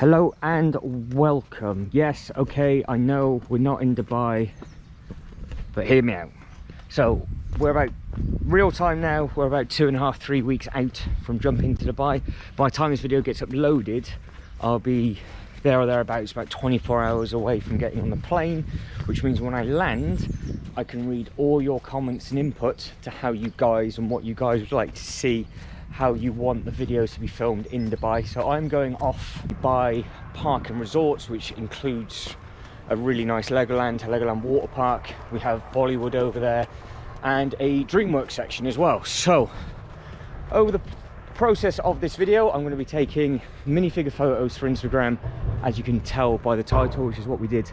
Hello and welcome. Yes, okay, I know we're not in Dubai, but hear me out. So we're about real time now, we're about 2.5-3 weeks out from jumping to Dubai. By the time this video gets uploaded, I'll be there or thereabouts, about 24 hours away from getting on the plane, which means when I land I can read all your comments and input to how you guys and what you guys would like to see, how you want the videos to be filmed in Dubai. So I'm going off Dubai Park and Resorts, which includes a really nice Legoland water park. We have Bollywood over there and a DreamWorks section as well. So over the process of this video, I'm going to be taking minifigure photos for Instagram, as you can tell by the title, which is what we did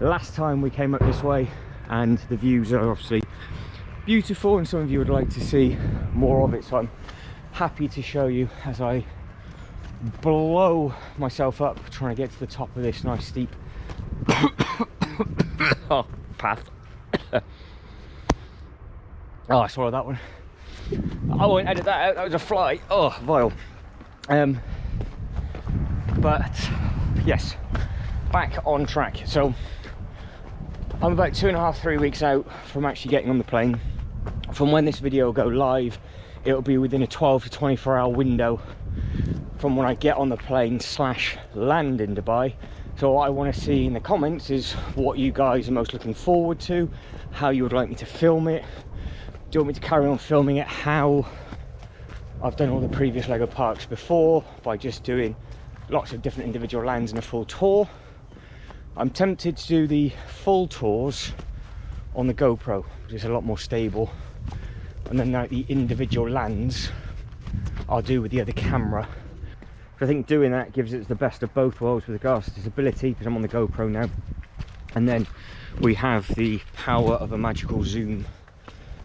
last time we came up this way. And the views are obviously beautiful and some of you would like to see more of it, so I'm happy to show you as I blow myself up trying to get to the top of this nice steep path. Oh, I swallowed that one. I won't edit that out, that was a fly. Oh, vile. But yes, back on track. So I'm about 2.5-3 weeks out from actually getting on the plane. From when this video will go live, it'll be within a 12 to 24 hour window from when I get on the plane / land in Dubai. So what I want to see in the comments is what you guys are most looking forward to, how you would like me to film it. Do you want me to carry on filming it how I've done all the previous Lego parks before, by just doing lots of different individual lands and a full tour? I'm tempted to do the full tours on the GoPro, which is a lot more stable, and then like the individual lands I'll do with the other camera. I think doing that gives it the best of both worlds with regards to stability, because I'm on the GoPro now, and then we have the power of a magical zoom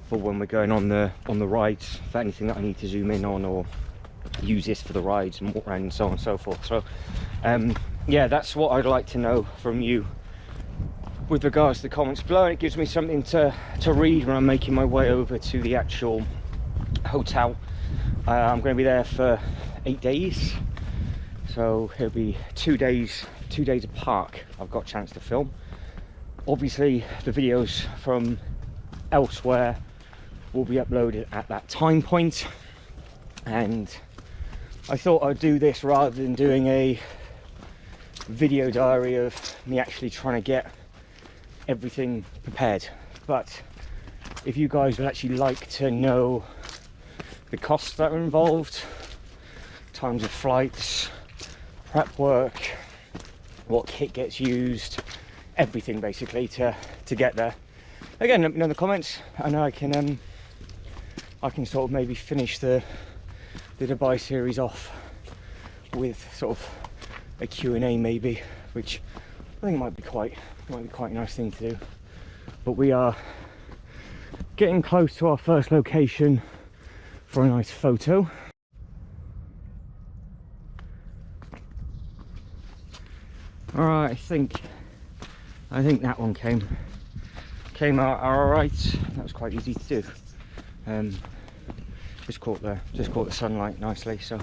for when we're going on the rides, for anything that I need to zoom in on, or use this for the rides and walk around and so on and so forth. So yeah, that's what I'd like to know from you with regards to the comments below. It gives me something to read when I'm making my way over to the actual hotel. I'm going to be there for 8 days, so it'll be 2 days of park I've got a chance to film. Obviously the videos from elsewhere will be uploaded at that time point, and I thought I'd do this rather than doing a video diary of me actually trying to get everything prepared. But if you guys would actually like to know the costs that are involved, times of flights, prep work, what kit gets used, everything basically to get there, again, let me know in the comments, and I can sort of maybe finish the Dubai series off with sort of a Q&A maybe, which I think might be quite a nice thing to do. But we are getting close to our first location for a nice photo. All right, I think that one came out all right. That was quite easy to do. Just caught the sunlight nicely. So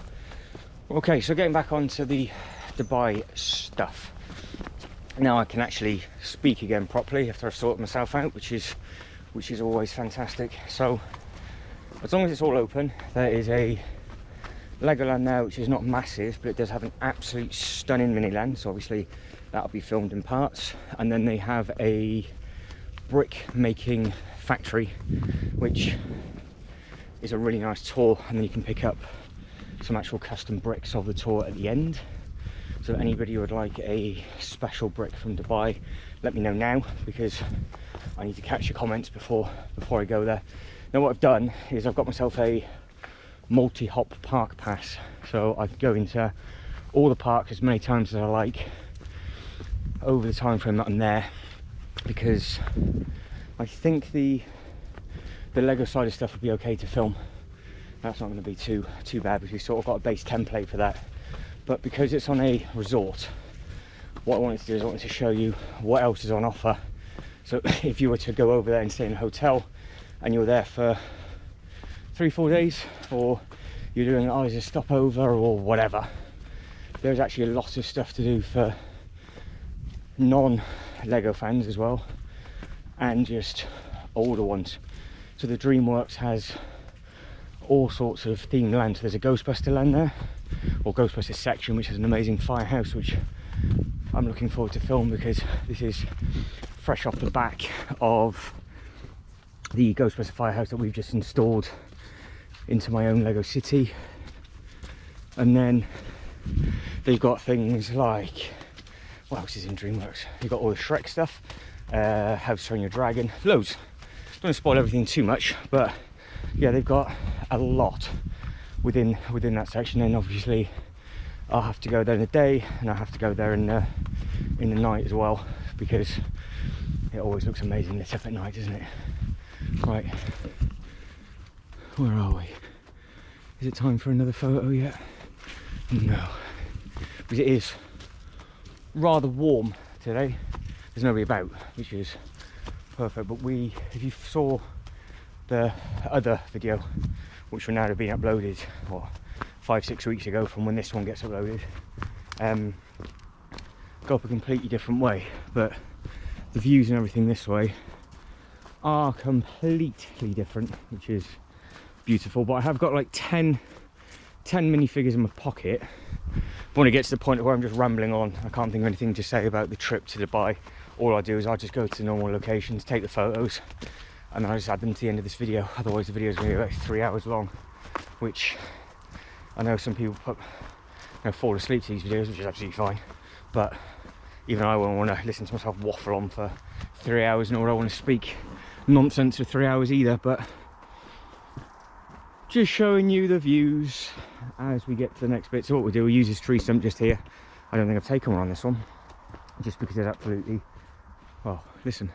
okay, so getting back onto the Dubai stuff. Now I can actually speak again properly after I've sorted myself out, which is always fantastic. So as long as it's all open, there is a Legoland now, which is not massive, but it does have an absolute stunning mini land, so obviously that'll be filmed in parts. And then they have a brick making factory, which is a really nice tour, and then you can pick up some actual custom bricks of the tour at the end. So anybody who would like a special brick from Dubai, let me know now, because I need to catch your comments before I go there. Now what I've done is I've got myself a multi-hop park pass, so I can go into all the parks as many times as I like over the time frame that I'm there, because I think the Lego side of stuff would be okay to film. That's not going to be too bad, because we've sort of got a base template for that. But because it's on a resort, what I wanted to do is I wanted to show you what else is on offer. So if you were to go over there and stay in a hotel and you were there for 3-4 days, or you're doing either a stopover or whatever, there's actually a lot of stuff to do for non-Lego fans as well, and just older ones. So the DreamWorks has all sorts of themed land. So there's a Ghostbuster land there, or Ghostbuster section, which has an amazing firehouse, which I'm looking forward to film, because this is fresh off the back of the Ghostbuster firehouse that we've just installed into my own Lego city. And then they've got things like, what else is in DreamWorks? You've got all the Shrek stuff, How to Train Your Dragon, loads. Don't want to spoil everything too much, but yeah, they've got a lot within that section. And obviously I'll have to go there in the day, and I'll have to go there in the night as well, because it always looks amazing lit up at night, doesn't it? Right, where are we? Is it time for another photo yet? No, because it is rather warm today. There's nobody about, which is perfect. But if you saw the other video, which will now have been uploaded, what, 5-6 weeks ago from when this one gets uploaded, go up a completely different way, but the views and everything this way are completely different, which is beautiful. But I have got like 10 minifigures in my pocket. But when it gets to the point where I'm just rambling on, I can't think of anything to say about the trip to Dubai, all I do is I'll just go to the normal locations, take the photos, and then I just add them to the end of this video. Otherwise the video is going to be about 3 hours long, which I know some people fall asleep to these videos, which is absolutely fine, but even I won't want to listen to myself waffle on for 3 hours, nor would I want to speak nonsense for 3 hours either. But just showing you the views as we get to the next bit. So what we'll do, we'll use this tree stump just here. I don't think I've taken one on this one, just because it's absolutely, well, listen.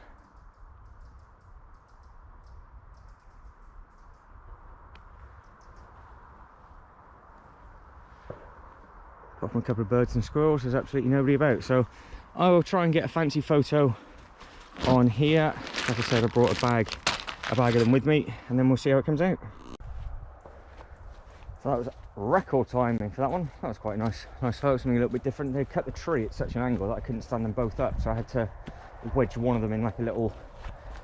Apart from a couple of birds and squirrels, there's absolutely nobody about. So I will try and get a fancy photo on here. Like I said, I brought a bag of them with me, and then we'll see how it comes out. So that was record timing for that one. That was quite nice photo, something a little bit different. They cut the tree at such an angle that I couldn't stand them both up, so I had to wedge one of them in like a little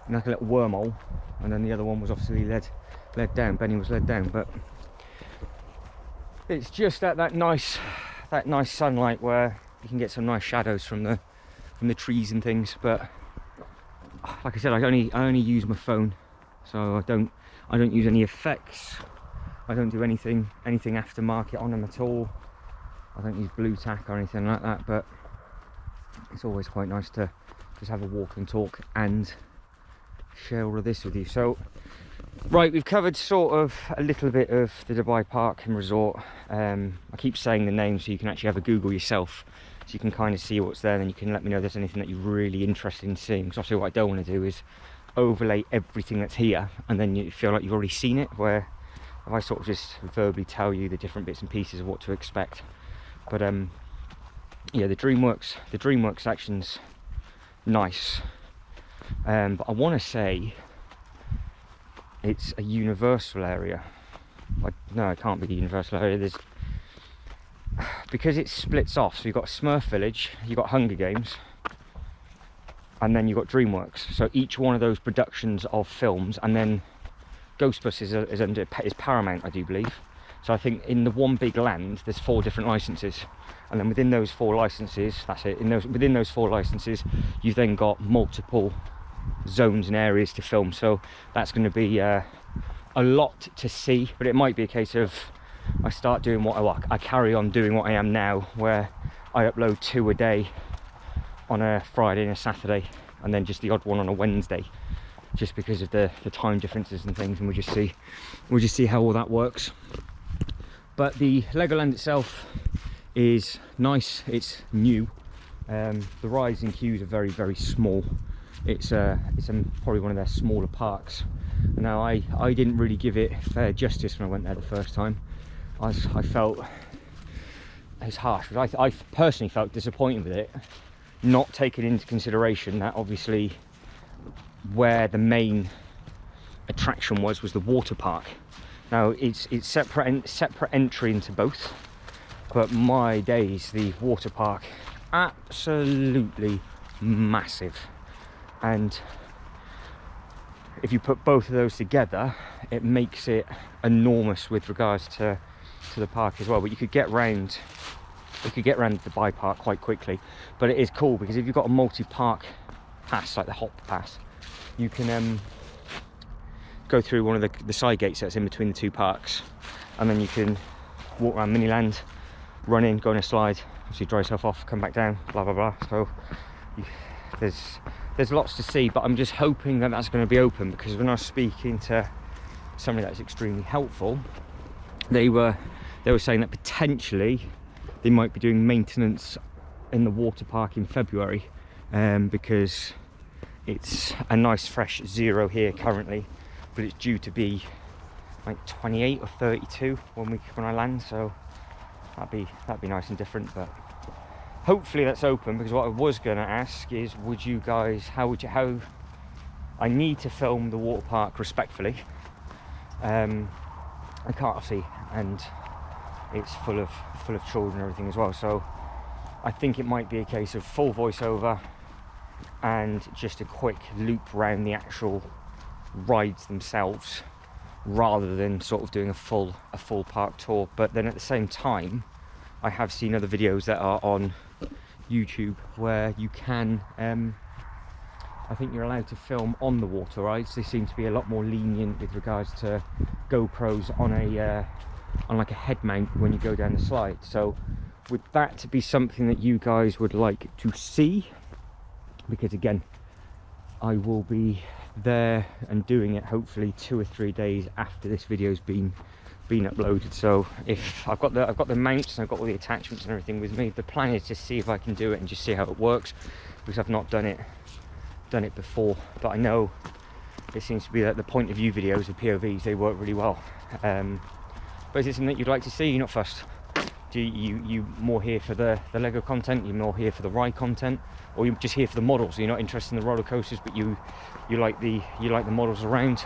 wormhole, and then the other one was obviously led down. Benny was led down, but it's just at that nice sunlight where you can get some nice shadows from the trees and things. But like I said, I only use my phone, so I don't use any effects. I don't do anything aftermarket on them at all. I don't use blue tack or anything like that, but it's always quite nice to just have a walk and talk and share all of this with you. So right, we've covered sort of a little bit of the Dubai park and resort. I keep saying the name so you can actually have a Google yourself, so you can kind of see what's there, and then you can let me know if there's anything that you're really interested in seeing. Because obviously what I don't want to do is overlay everything that's here and then you feel like you've already seen it, where if I sort of just verbally tell you the different bits and pieces of what to expect. But yeah, the DreamWorks section's nice, but I want to say it's a Universal area. No, it can't be the Universal area. Because it splits off. So you've got Smurf Village, you've got Hunger Games, and then you've got DreamWorks. So each one of those productions of films, and then Ghostbusters is Paramount, I do believe. So I think in the one big land there's 4 different licenses, and then within those 4 licenses, that's it. Within those 4 licenses, you've then got multiple zones and areas to film. So that's going to be a lot to see. But it might be a case of I start doing I carry on doing what I am now, where I upload 2 a day on a Friday and a Saturday, and then just the odd one on a Wednesday, just because of the time differences and things, and we'll just see how all that works. But the Legoland itself is nice, it's new. The rides and queues are very, very small. It's probably one of their smaller parks. Now I didn't really give it fair justice when I went there the first time. I felt it was harsh, but I personally felt disappointed with it, not taking into consideration that obviously where the main attraction was the water park. Now it's separate entry into both, But my days, the water park, absolutely massive. And if you put both of those together, it makes it enormous with regards to the park as well. But you could get round the bike park quite quickly. But it is cool because if you've got a multi-park pass, like the hop pass, you can go through one of the side gates that's in between the two parks, and then you can walk around Miniland, run in, go on a slide, obviously dry yourself off, come back down, blah blah blah. So there's lots to see, but I'm just hoping that that's going to be open, because when I was speaking to somebody that's extremely helpful, they were saying that potentially they might be doing maintenance in the water park in February, because it's a nice fresh 0 here currently, but it's due to be like 28 or 32 when I land, so that'd be nice and different. But hopefully that's open, because what I was going to ask is, would you guys, how I need to film the water park respectfully. I can't see, and it's full of children and everything as well, so I think it might be a case of full voiceover and just a quick loop around the actual rides themselves, rather than sort of doing a full park tour. But then at the same time, I have seen other videos that are on YouTube where you can I think you're allowed to film on the water rides. They seem to be a lot more lenient with regards to GoPros on like a head mount when you go down the slide. So would that be something that you guys would like to see? Because again, I will be there and doing it hopefully 2 or 3 days after this video's been uploaded. So if I've got the mounts and I've got all the attachments and everything with me, the plan is to see if I can do it and just see how it works, because I've not done it before. But I know it seems to be that the point of view videos of POVs, they work really well. But is it something that you'd like to see? You're not fussed? Do you more here for the Lego content? You're more here for the ride content, or you're just here for the models? You're not interested in the roller coasters, but you like the models around.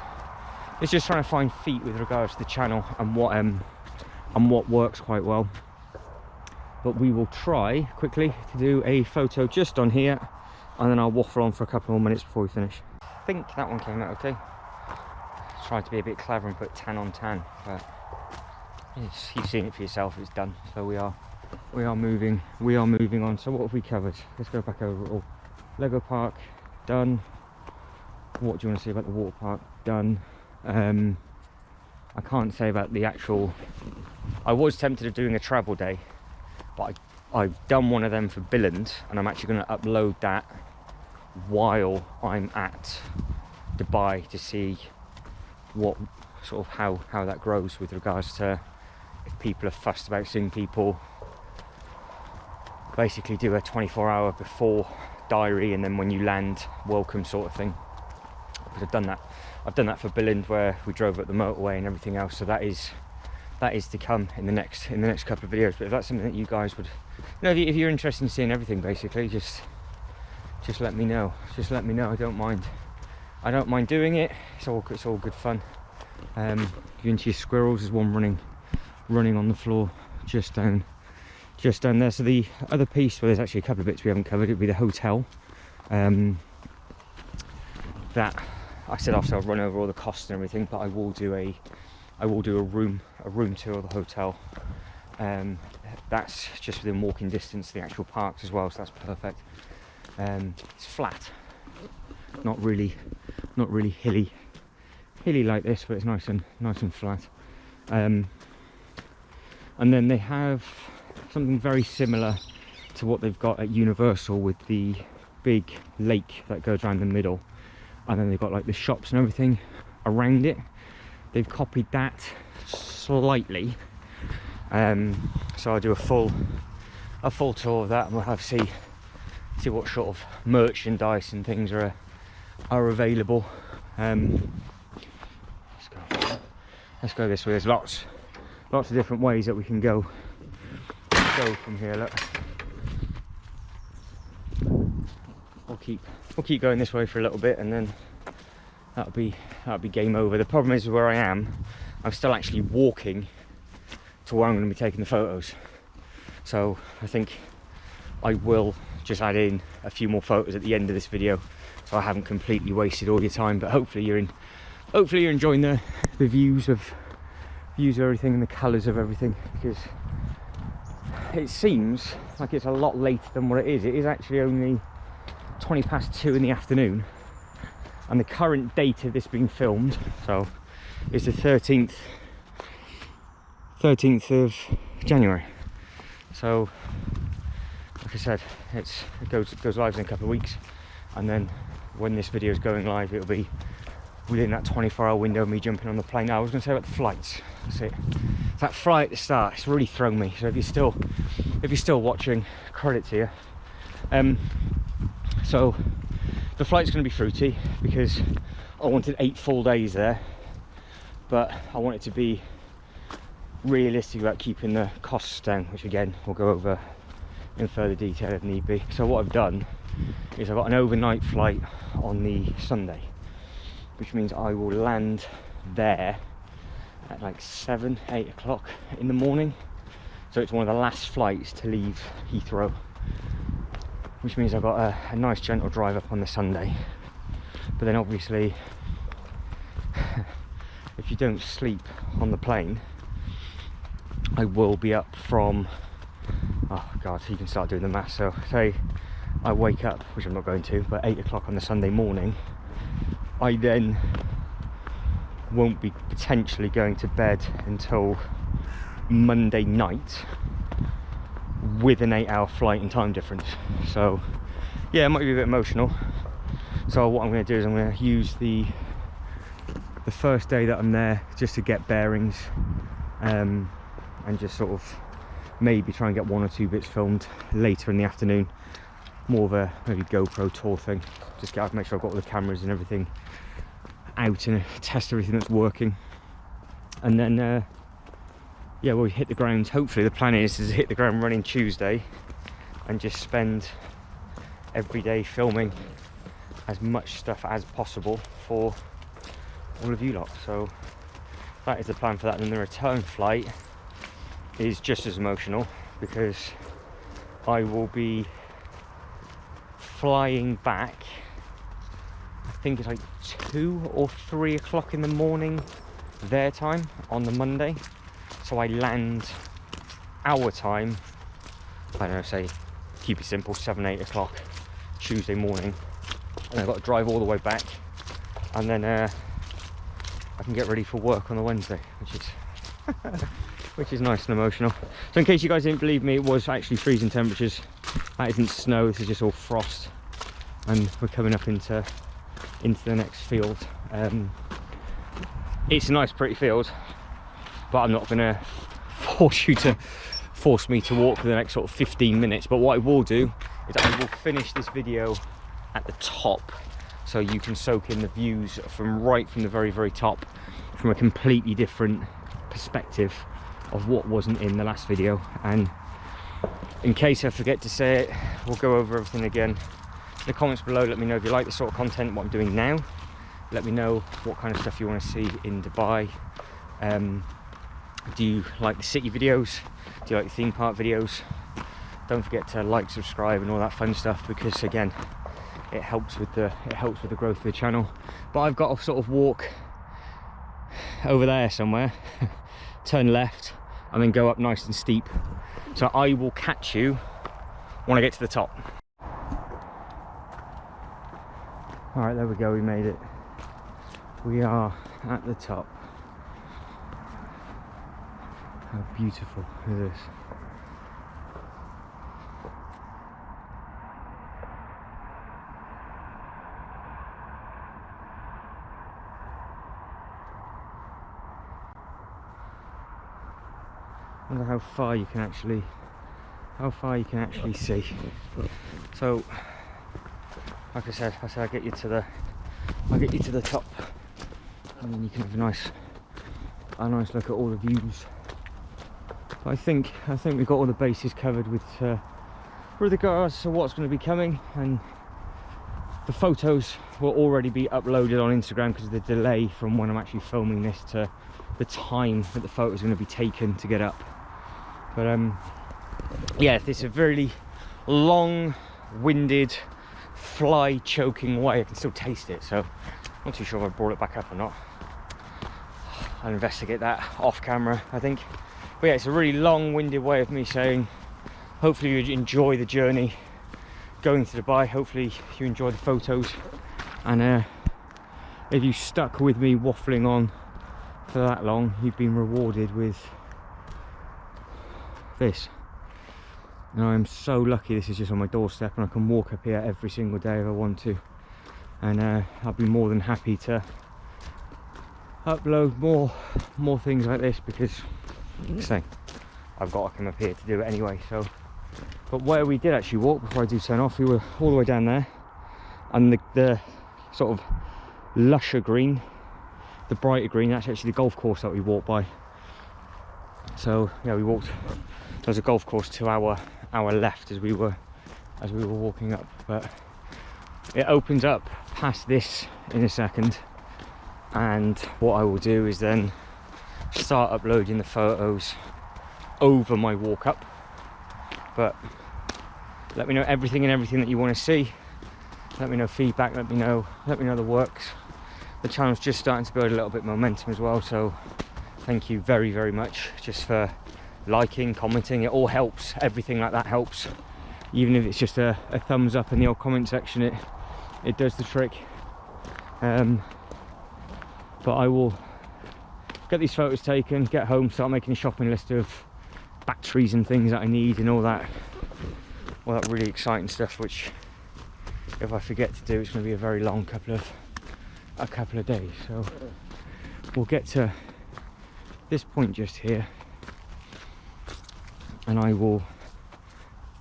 It's just trying to find feet with regards to the channel and what works quite well. But we will try quickly to do a photo just on here, and then I'll waffle on for a couple more minutes before we finish. I think that one came out okay. Tried to be a bit clever and put tan on tan, but you've seen it for yourself. It's done. So we are moving on. So what have we covered? Let's go back over it all. Lego park done. What do you want to say about the water park? Done. I can't say about the actual. I was tempted of doing a travel day, but I've done one of them for Billund, and I'm actually going to upload that while I'm at Dubai to see what sort of how that grows with regards to if people are fussed about seeing people basically do a 24-hour before diary and then when you land welcome sort of thing. Because I've done that for Billund, where we drove up the motorway and everything else. So that is to come in the next couple of videos. But if that's something that you guys would, if you're interested in seeing everything, basically just let me know. Just let me know. I don't mind doing it. It's all good fun. If you're into your squirrels, there's one running on the floor just down there. So the other piece, well, there's actually a couple of bits we haven't covered. It would be the hotel. That I said after I'll run over all the costs and everything, but I will do a room tour of the hotel. That's just within walking distance to the actual parks as well, so that's perfect. It's flat, not really hilly like this, but it's nice and flat. And then they have something very similar to what they've got at Universal, with the big lake that goes around the middle, and then they've got like the shops and everything around it. They've copied that slightly, so I'll do a full tour of that, and we'll have see what sort of merchandise and things are available. Let's go this way. There's lots of different ways that we can go from here. Look, we'll keep going this way for a little bit, and then that'll be game over. The problem is where I am, I'm still actually walking to where I'm going to be taking the photos. So I think I will just add in a few more photos at the end of this video, so I haven't completely wasted all your time. But hopefully you're enjoying the views of everything and the colours of everything, because it seems like it's a lot later than what it is. It is actually only 20 past 2 in the afternoon, and the current date of this being filmed, so it's the 13th of January. So like I said, it goes live in a couple of weeks, and then when this video is going live, it'll be within that 24-hour window of me jumping on the plane. Now I was going to say about the flights. That's it. That flight at the start, it's really thrown me. So if you're still watching, credit to you. So the flight's going to be fruity because I wanted 8 full days there, but I want it to be realistic about keeping the costs down, which again we'll go over in further detail if need be. So what I've done is I've got an overnight flight on the Sunday, which means I will land there at like 7-8 o'clock in the morning. So it's one of the last flights to leave Heathrow, which means I've got a nice gentle drive up on the Sunday. But then obviously if you don't sleep on the plane, I will be up from, oh god, you can start doing the math. So say I wake up, which I'm not going to, but 8 o'clock on the Sunday morning, I then won't be potentially going to bed until Monday night with an 8-hour flight and time difference. So yeah, it might be a bit emotional. So what I'm going to do is I'm going to use the first day that I'm there just to get bearings, and just sort of maybe try and get 1 or 2 bits filmed later in the afternoon. More of a maybe GoPro tour thing. Just make sure I've got all the cameras and everything out and test everything that's working. And then yeah, we'll hit the ground. Hopefully the plan is to hit the ground running Tuesday and just spend every day filming as much stuff as possible for all of you lot. So that is the plan for that. And the return flight is just as emotional because I will be flying back, I think it's like 2 or 3 o'clock in the morning their time on the Monday. So I land our time, I don't know, say keep it simple, 7-8 o'clock Tuesday morning, and I've got to drive all the way back, and then I can get ready for work on the Wednesday, which is nice and emotional. So in case you guys didn't believe me, it was actually freezing temperatures. That isn't snow, this is just all frost, and we're coming up into the next field. It's a nice pretty field, but I'm not going to force me to walk for the next sort of 15 minutes. But what I will do is I will finish this video at the top, so you can soak in the views from the very, very top, from a completely different perspective of what wasn't in the last video. And in case I forget to say it, we'll go over everything again. In the comments below, let me know if you like this sort of content, what I'm doing now. Let me know what kind of stuff you want to see in Dubai. Do you like the city videos? Do you like the theme park videos? Don't forget to like, subscribe and all that fun stuff, because again, it helps with the growth of the channel. But I've got to sort of walk over there somewhere, turn left, and then go up nice and steep. So I will catch you when I get to the top. All right, there we go, we made it. We are at the top. How beautiful is this? I wonder how far you can actually see. So like I said, I'll get you to the top, and then you can have a nice look at all the views. I think we've got all the bases covered with regards to what's going to be coming, and the photos will already be uploaded on Instagram because of the delay from when I'm actually filming this to the time that the photos are going to be taken to get up. But yeah, this is a very long-winded, fly-choking way. I can still taste it, so I'm not too sure if I brought it back up or not. I'll investigate that off camera, I think. But yeah, it's a really long-winded way of me saying, hopefully you enjoy the journey going to Dubai. Hopefully you enjoy the photos, and if you stuck with me waffling on for that long, you've been rewarded with this. And I'm so lucky this is just on my doorstep, and I can walk up here every single day if I want to, and I'll be more than happy to upload more things like this, because like I say, I've got to come up here to do it anyway. So, but where we did actually walk before I do turn off, we were all the way down there, and the sort of lusher green, the brighter green, that's actually the golf course that we walked by. So yeah, we walked, there's a golf course to our left as we were walking up, but it opens up past this in a second, and what I will do is then start uploading the photos over my walk up. But let me know everything that you want to see. Let me know feedback, let me know the works. The channel's just starting to build a little bit of momentum as well, so thank you very, very much just for liking, commenting. It all helps, everything like that helps. Even if it's just a thumbs up in the old comment section, it does the trick. But I will get these photos taken, get home, start making a shopping list of batteries and things that I need and all that really exciting stuff, which if I forget to do, it's going to be a very long couple of days. So we'll get to this point just here, and I will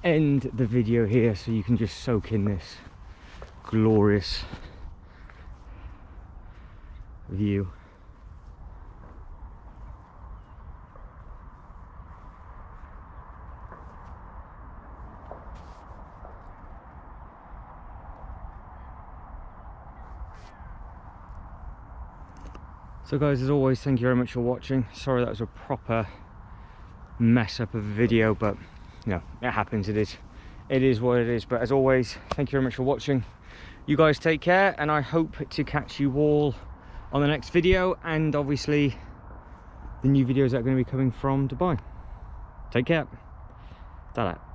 end the video here so you can just soak in this glorious view. So guys, as always, thank you very much for watching. Sorry that was a proper mess up of a video, but you know, it happens. It is what it is. But as always, thank you very much for watching. You guys take care, and I hope to catch you all on the next video, and obviously the new videos that are going to be coming from Dubai. Take care. Ta-da.